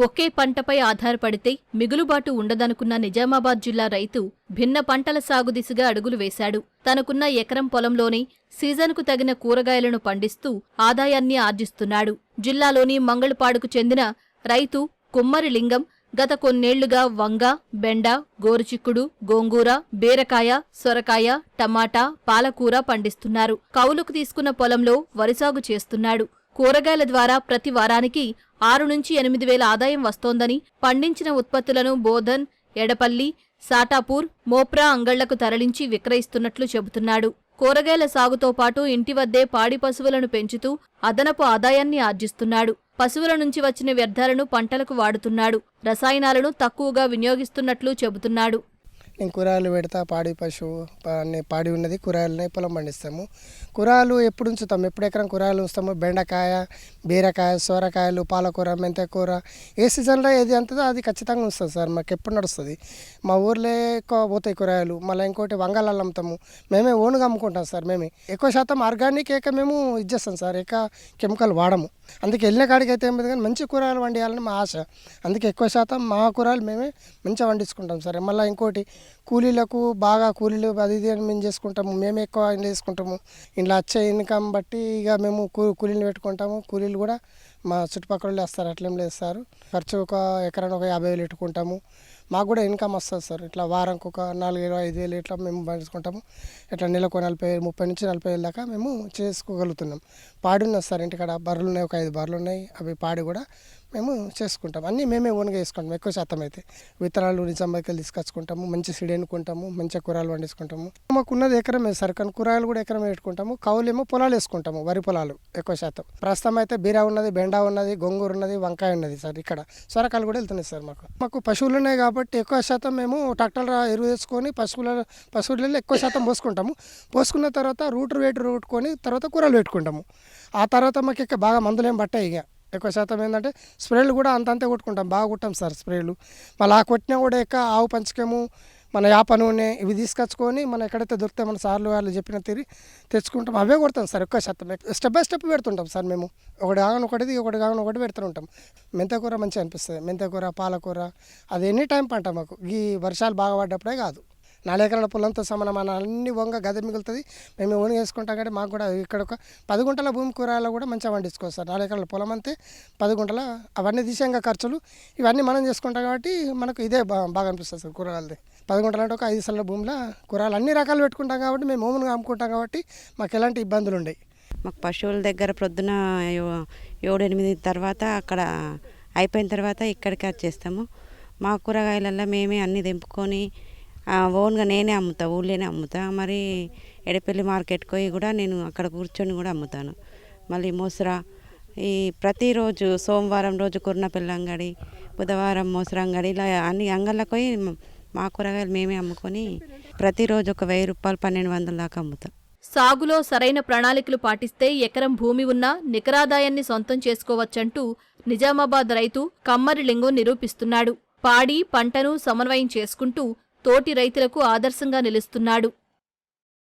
ఒకే పంటపై ఆధారపడితే మిగులుబాటు ఉండదనుకున్న నిజామాబాద్ జిల్లా రైతు భిన్న పంటల సాగు దిశగా అడుగులు వేశాడు. తనకున్న ఎకరం పొలంలోనే సీజన్కు తగిన కూరగాయలను పండిస్తూ ఆదాయాన్ని ఆర్జిస్తున్నాడు. జిల్లాలోని మంగళపాడుకు చెందిన రైతు కుమ్మరి లింగం గత కొన్నేళ్లుగా వంగ, బెండ, గోరుచిక్కుడు, గోంగూర, బీరకాయ, సొరకాయ, టమాటా, పాలకూర పండిస్తున్నారు. కౌలుకు తీసుకున్న పొలంలో వరిసాగు చేస్తున్నాడు. కూరగాయల ద్వారా ప్రతి వారానికి 6 నుంచి 8 వేల ఆదాయం వస్తోందని, పండించిన ఉత్పత్తులను బోధన్, ఎడపల్లి, సాటాపూర్, మోప్రా అంగళ్లకు తరలించి విక్రయిస్తున్నట్లు చెబుతున్నాడు. కూరగాయల సాగుతో పాటు ఇంటి వద్దే పాడి పశువులను పెంచుతూ అదనపు ఆదాయాన్ని ఆర్జిస్తున్నాడు. పశువుల నుంచి వచ్చిన వ్యర్థాలను పంటలకు వాడుతున్నాడు. రసాయనాలను తక్కువగా వినియోగిస్తున్నట్లు చెబుతున్నాడు. నేను కూరగాయలు పెడతా, పాడి పశువు పాడి ఉన్నది, కూరగాయలని పొలం పండిస్తాము. కూరగాయలు ఎప్పుడు ఉంచుతాము, ఎప్పుడు ఎకరం కూరగాయలు ఉంచుతాము. బెండకాయ, బీరకాయ, సొరకాయలు, పాలకూర, మెంతకూర, ఏ సీజన్లో ఏది అంతదో అది ఖచ్చితంగా ఉంచుతుంది సార్. మాకు ఎప్పుడు నడుస్తుంది. మా ఊర్లో ఎక్కువ పోతాయి కూరగాయలు. మళ్ళీ ఇంకోటి వంగళాలు అమ్ముతాము, మేమే ఓన్గా అమ్ముకుంటాం సార్. మేమే ఎక్కువ శాతం ఆర్గానిక్ మేము ఇచ్చేస్తాం సార్. కెమికల్ వాడము. అందుకే వెళ్ళిన కాడికి అయితే ఏమిటి కానీ మంచి కూరగాయలు వండియాలని మా ఆశ. అందుకే ఎక్కువ శాతం మా కూరగాయలు మేమే మంచిగా వండించుకుంటాం సార్. మళ్ళీ ఇంకోటి కూలీలకు బాగా కూలీలు అది ఇది అని మేము చేసుకుంటాము. మేమే ఎక్కువ చేసుకుంటాము. ఇంట్లో వచ్చే ఇన్కమ్ బట్టి ఇక మేము కూలీలు పెట్టుకుంటాము. కూలీలు కూడా మా చుట్టుపక్కల వాళ్ళు వేస్తారు, అట్లేం లేదు సార్. ఖర్చు ఒక ఎకరానికి ఒక 50,000 పెట్టుకుంటాము. మాకు కూడా ఇన్కమ్ వస్తుంది సార్. ఇట్లా వారానికి ఒక 4,000, 5,000 ఇట్లా మేము పండించుకుంటాము. ఇట్లా నెలకు 30 నుంచి 40,000 దాకా మేము చేసుకోగలుగుతున్నాం. పాడి ఉన్నది సార్, ఇంటికాడ బర్రెలు ఉన్నాయి, ఒక 5 బర్రెలు ఉన్నాయి. అవి పాడి కూడా మేము చేసుకుంటాం. అన్నీ మేమే ఓన్గా వేసుకుంటాం. ఎక్కువ శాతం అయితే విత్తనాలు నిజామాబాద్కి తీసుకొచ్చుకుంటాము. మంచి సీడ్ ఎన్నుకుంటాము, మంచిగా కూరగాయలు పండించుకుంటాము. మాకు ఉన్నది ఎకరమే సార్, కానీ కూరగాయలు కూడా ఎకరమే పెట్టుకుంటాము. కౌలేమో పొలాలు వేసుకుంటాము, వరి పొలాలు ఎక్కువ శాతం. ప్రస్తుతం అయితే బీరా ఉన్నది, బెండా ఉన్నది, గోంగూర ఉన్నది, వంకాయ ఉన్నది సార్. ఇక్కడ సొరకాయలు కూడా వెళ్తున్నాయి సార్. మాకు పశువులు ఉన్నాయి కాబట్టి ఎక్కువ శాతం మేము ట్రాక్టర్ ఎరువు వేసుకొని పశువులలో ఎక్కువ శాతం పోసుకున్న తర్వాత రూట్ కొని తర్వాత కూరలు పెట్టుకుంటాము. ఆ తర్వాత మాకు ఇక బాగా మందులు ఏం పట్టాయి. ఇక ఎక్కువ శాతం ఏంటంటే స్ప్రేలు కూడా అంతే కొట్టుకుంటాం, బాగా కొట్టాం సార్ స్ప్రేలు. మళ్ళీ ఆ కొట్టినా కూడా ఆవు పంచకము, మన యాప నూనె ఇవి తీసుకొచ్చుకొని మనం ఎక్కడైతే దొరుకుతాయి మన సార్లు వాళ్ళు చెప్పిన తెచ్చుకుంటాం. అవే కొడతాం సార్. ఎక్కువ శాతం స్టెప్ బై స్టెప్ పెడుతుంటాం సార్. మేము ఒకటి కాగానే ఒకటి పెడుతుంటాం. మెంతకూర మంచిగా అనిపిస్తుంది. మెంతకూర, పాలకూర అది ఎనీ టైం పంట. మాకు ఈ వర్షాలు బాగా పడ్డప్పుడే కాదు. 4 ఎకరాల పొలంతో సమానం అన్ని వంగ గద మిగులుతుంది. మేము ఓన్ వేసుకుంటాం కాబట్టి మాకు కూడా ఇక్కడ ఒక 10 గుంటల భూమి కూరగాయలు కూడా మంచిగా పండించుకోవచ్చు సార్. 4 ఎకరాల పొలం అంతే 10 గుంటల అవన్నీ దిశంగా ఖర్చులు ఇవన్నీ మనం చేసుకుంటాం కాబట్టి మనకు ఇదే బాగా అనిపిస్తుంది సార్. కూరగాయలది 10 గుంటలు అంటే ఒక 5 సెంట్ల భూమిలో కూరగాయలు అన్ని రకాలు పెట్టుకుంటాం కాబట్టి మేము ఓన్గా అమ్ముకుంటాం కాబట్టి మాకు ఎలాంటి ఇబ్బందులు ఉండవు. మాకు పశువుల దగ్గర ప్రొద్దున 7-8 తర్వాత అక్కడ అయిపోయిన తర్వాత ఇక్కడికి వచ్చేస్తాము. మా కూరగాయలల్లో మేమే అన్నీ తెంపుకొని ఓన్గా నేనే అమ్ముతా, ఊళ్ళోనే అమ్ముతా. మరి ఎడపల్లి మార్కెట్కి పోయి కూడా నేను అక్కడ కూర్చొని కూడా అమ్ముతాను. మళ్ళీ మోసరా ఈ ప్రతిరోజు సోమవారం రోజు కుర్నపల్లి అంగడి, బుధవారం మోసరా అంగడి, ఇలా అన్ని అంగళ్ళకి పోయి మా కూరగాయలు మేమే అమ్ముకొని ప్రతిరోజు ఒక 1,000 రూపాయలు 1,200 దాకా అమ్ముతాం. సాగులో సరైన ప్రణాళికలు పాటిస్తే ఎకరం భూమి ఉన్నా నికరాదాయాన్ని సొంతం చేసుకోవచ్చంటూ నిజామాబాద్ రైతు కమ్మరి లింగం నిరూపిస్తున్నాడు. పాడి పంటను సమన్వయం చేసుకుంటూ తోటి రైతులకు ఆదర్శంగా నిలుస్తున్నాడు.